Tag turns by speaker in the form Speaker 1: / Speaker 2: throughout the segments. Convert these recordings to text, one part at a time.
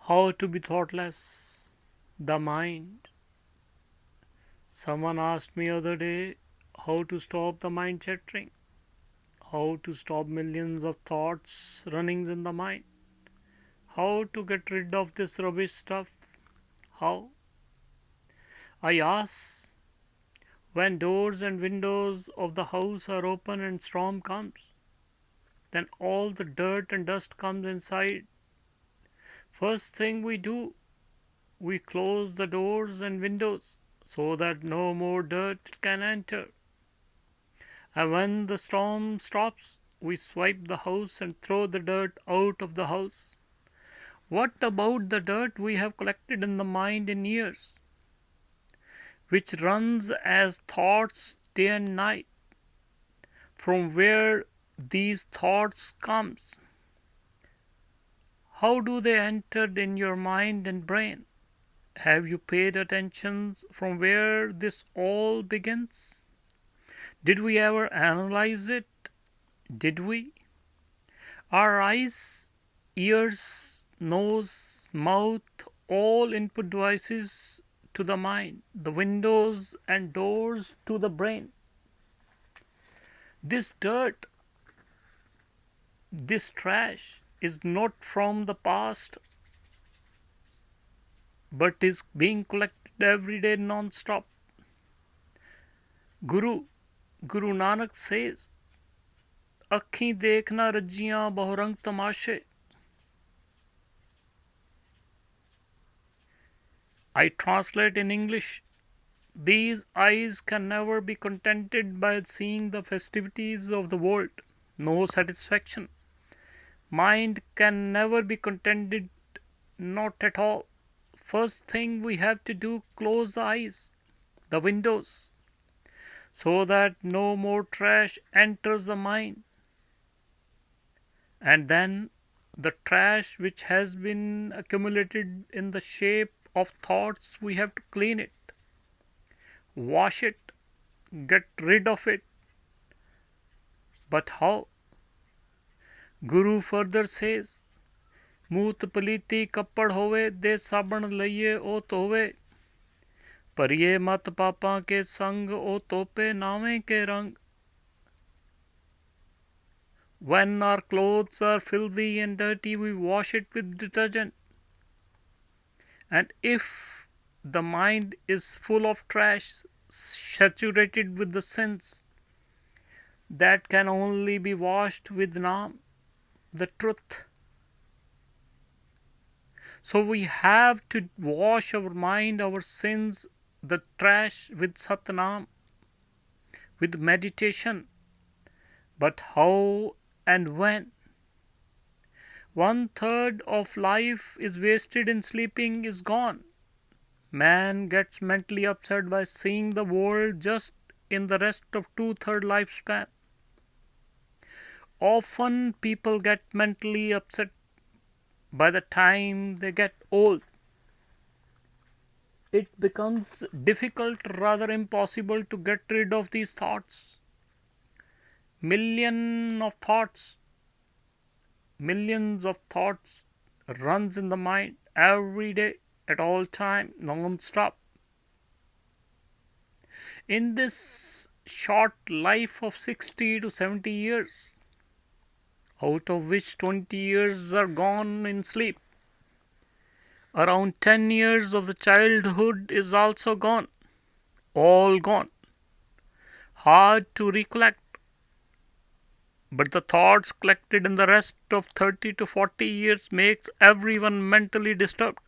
Speaker 1: How to be thoughtless? The mind. Someone asked me other day how to stop the mind chattering, how to stop millions of thoughts running in the mind, how to get rid of this rubbish stuff. How? I ask, when doors and windows of the house are open and storm comes, then all the dirt and dust comes inside. First thing we do, we close the doors and windows so that no more dirt can enter. And when the storm stops, we swipe the house and throw the dirt out of the house. What about the dirt we have collected in the mind in years, which runs as thoughts day and night? From where these thoughts comes? How do they enter in your mind and brain? Have you paid attention from where this all begins? Did we ever analyze it? Did we? Our eyes, ears, nose, mouth, all input devices to the mind, the windows and doors to the brain. This dirt, this trash is not from the past but is being collected every day non-stop. Guru Nanak says, ਅੱਖੀਂ ਦੇਖਣਾ ਰੱਜੀਆਂ ਬਹੁਰੰਗ ਤਮਾਸ਼ੇ. I translate in English, these eyes can never be contented by seeing the festivities of the world. No satisfaction. Mind can never be contented, not at all. First thing we have to do, close the eyes, the windows, so that no more trash enters the mind. And then the trash which has been accumulated in the shape of thoughts, we have to clean it, wash it, get rid of it. But how? Guru further says, ਮੂਤ ਪਲੀਤੀ ਕੱਪੜ ਹੋਵੇ ਦੇ ਸਾਬਣ ਲਈਏ ਉਹ ਧੋਵੇ ਭਰੀਏ ਮਤ ਪਾਪਾਂ ਕੇ ਸੰਗ ਉਹ ਤੋਪੇ ਨਾਵੇਂ ਕੇ ਰੰਗ. When our clothes are filthy and dirty, we wash it with detergent. And if the mind is full of trash, saturated with the sins, that can only be washed with Naam, the truth. So we have to wash our mind, our sins, the trash with Satnam, with meditation. But how and when? 1/3 of life is wasted in sleeping, is gone. Man gets mentally upset by seeing the world just in the rest of 2/3 lifespan. Often people get mentally upset by the time they get old. It becomes difficult, rather impossible, to get rid of these thoughts. Millions of thoughts runs in the mind every day, at all time, non-stop. In this short life of 60 to 70 years, out of which 20 years are gone in sleep, around 10 years of the childhood is also gone, all gone. Hard to recollect. But the thoughts collected in the rest of 30 to 40 years makes everyone mentally disturbed,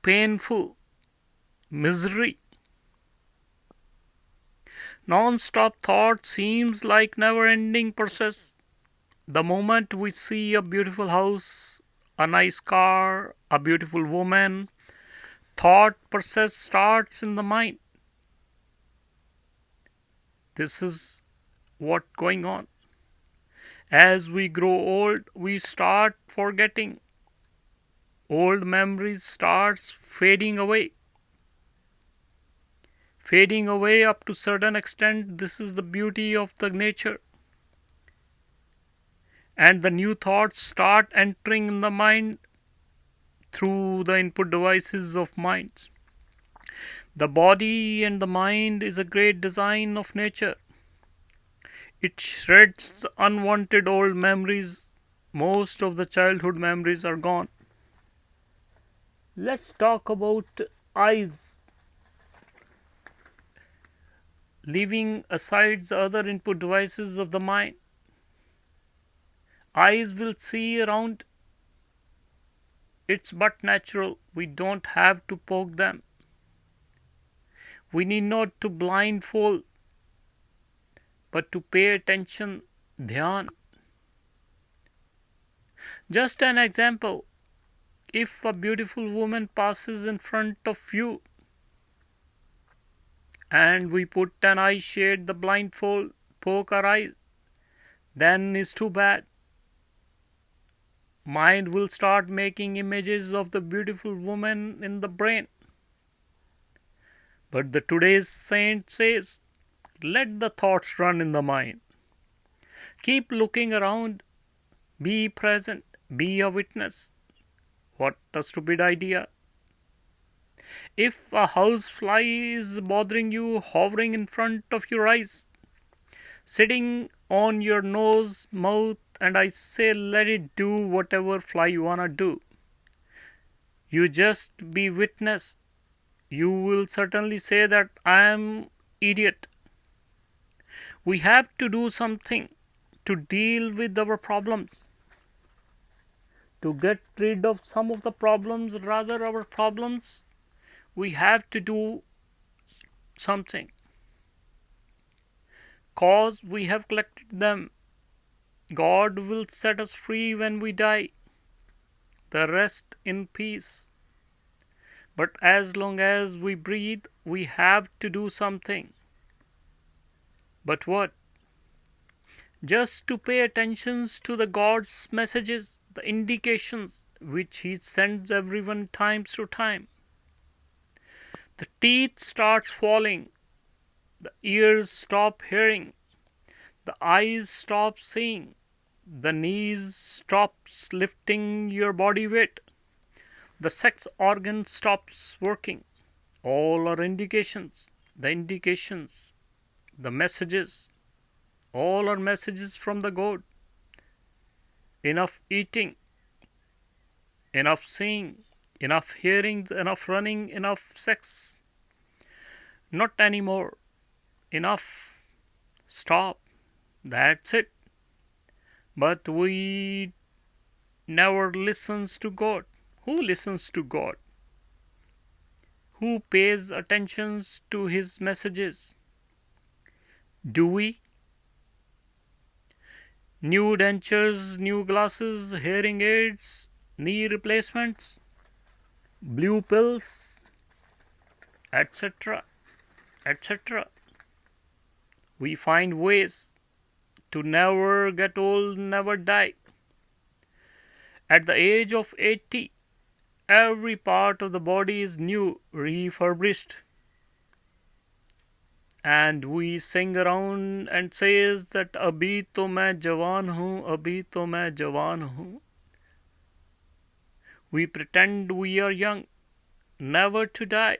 Speaker 1: painful, misery. Non-stop thought seems like never-ending process. The moment we see a beautiful house, a nice car, a beautiful woman, thought process starts in the mind. This is what's going on. As we grow old, we start forgetting. Old memories starts fading away. Fading away up to certain extent. This is the beauty of the nature. And the new thoughts start entering in the mind through the input devices of minds. The body and the mind is a great design of nature. It shreds unwanted old memories. Most of the childhood memories are gone. Let's talk about eyes. Leaving aside the other input devices of the mind, eyes will see around. It's but natural. We don't have to poke them. We need not to blindfold, but to pay attention, dhyan. Just an example. If a beautiful woman passes in front of you and we put an eye shade, the blindfold, poke our eyes, then it's too bad. Mind will start making images of the beautiful woman in the brain. But the today's saint says, let the thoughts run in the mind. Keep looking around. Be present. Be a witness. What a stupid idea. If a house fly is bothering you, hovering in front of your eyes, sitting on your nose, mouth, and I say let it do whatever fly you wanna do. You just be witness. You will certainly say that I am idiot. We have to do something to deal with our problems. To get rid of some of the problems, rather our problems, we have to do something. Cause we have collected them. God will set us free when we die. The rest in peace. But as long as we breathe, we have to do something. But what? Just to pay attention to the God's messages, the indications which He sends everyone times to time. The teeth starts falling, the ears stop hearing, the eyes stop seeing, the knees stops lifting your body weight, the sex organ stops working. All are indications, the messages, all are messages from the God. Enough eating, enough seeing, enough hearing, enough running, enough sex. Not anymore. Enough. Stop. That's it. But we never listens to God. Who listens to God? Who pays attention to His messages? Do we? New dentures, new glasses, hearing aids, knee replacements, blue pills, etc. etc. We find ways to never get old, never die. At the age of 80, every part of the body is new, refurbished. And we sing around and says that abhi to main jawan hoon, abhi to main jawan hoon. We pretend we are young, never to die.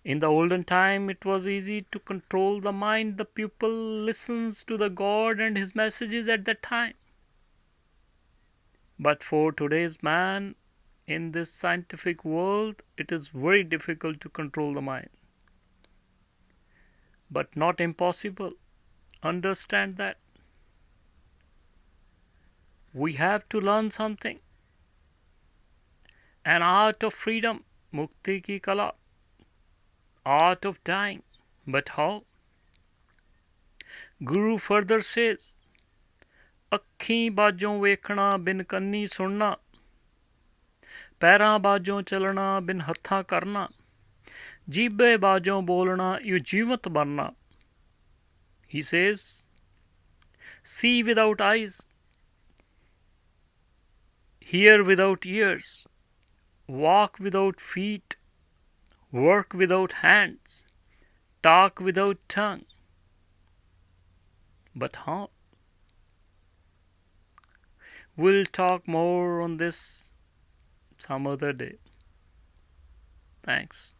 Speaker 1: In the olden time, it was easy to control the mind. The pupil listens to the God and His messages at that time. But for today's man, in this scientific world, it is very difficult to control the mind. But not impossible. Understand that. We have to learn something. An art of freedom, mukti ki kala. Art of dying. But how? Guru further says, ਅੱਖੀਂ ਬਾਝੋਂ ਵੇਖਣਾ ਬਿਨ ਕੰਨੀ ਸੁਣਨਾ ਪੈਰਾਂ ਬਾਝੋਂ ਚੱਲਣਾ ਬਿਨ ਹੱਥਾਂ ਕਰਨਾ ਜੀਭੇ ਬਾਝੋਂ ਬੋਲਣਾ ਯੂ ਜੀਵਤ ਬਣਨਾ. He says, see without eyes, hear without ears, walk without feet, work without hands, talk without tongue. But how? We'll talk more on this some other day. Thanks.